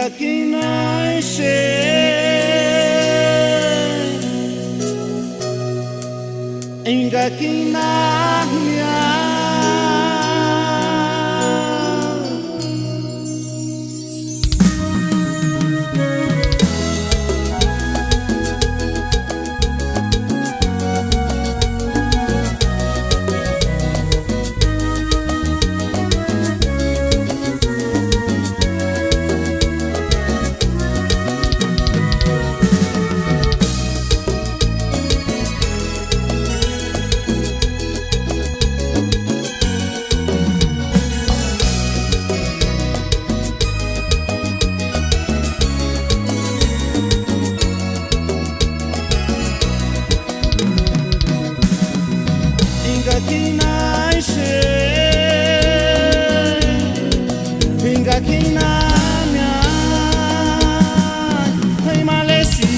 Ingakinaishe Ingakinahnya Ingakinamya Hai malesi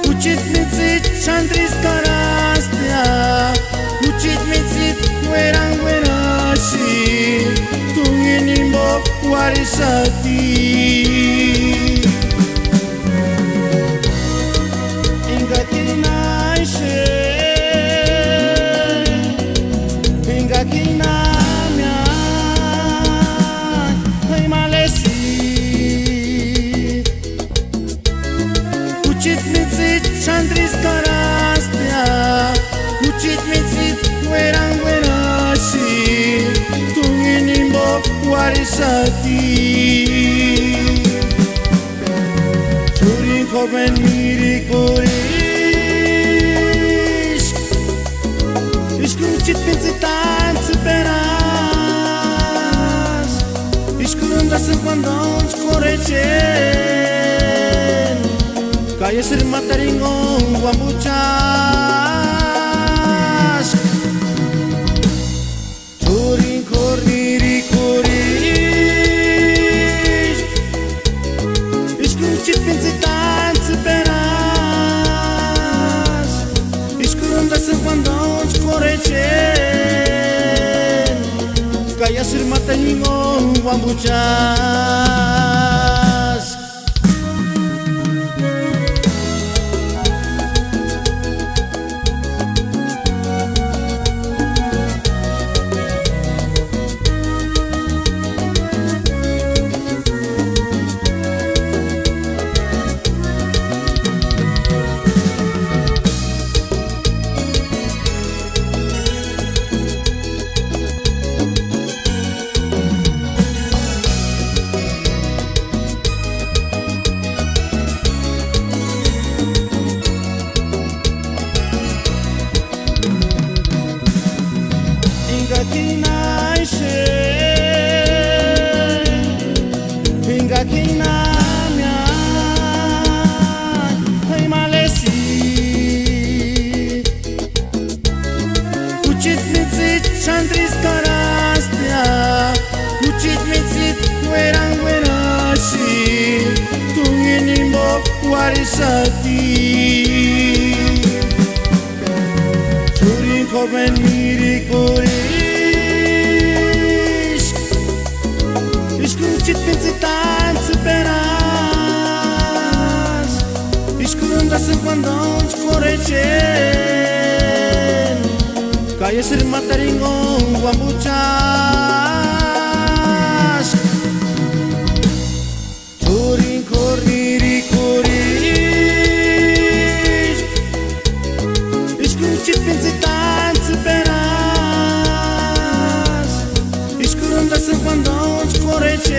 Учить мицит чандрис карастя Учить мицит веран вераши Тунгинимбо варисати Ingakinaiше Ingakinamya Hai malesi Учить мицит чандрис карастя Учить мицит веран вераши Тунгинимбо варисати Чурин корбен мири кориш Ишкучит пенцитанцы перас Ишкурundase cuando uns correchen Calle ser mataringon guambuchas Churin corniri corish Ишкучит пенцитанцы перas Ишкурundase cuando uns correchen Calle ser mataringon guambuchas Ingakinaiše Ingakinamya Hai malesi Учить мицит чандрис карастя Учить мицит веран вераши Тунгинимбо варисати Чурин корбен мири кориш Ишкучит пенцитанцы перас Ишкурundase cuando uns correchen Calle ser mataringon guambuchas Churin corniri corish Ишкучит пенцитанцы перas Ишкурundase cuando uns correchen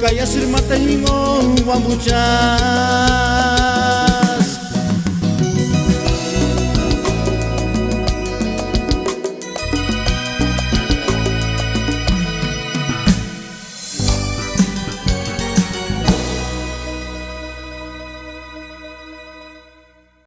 Calle ser mataringon guambuchas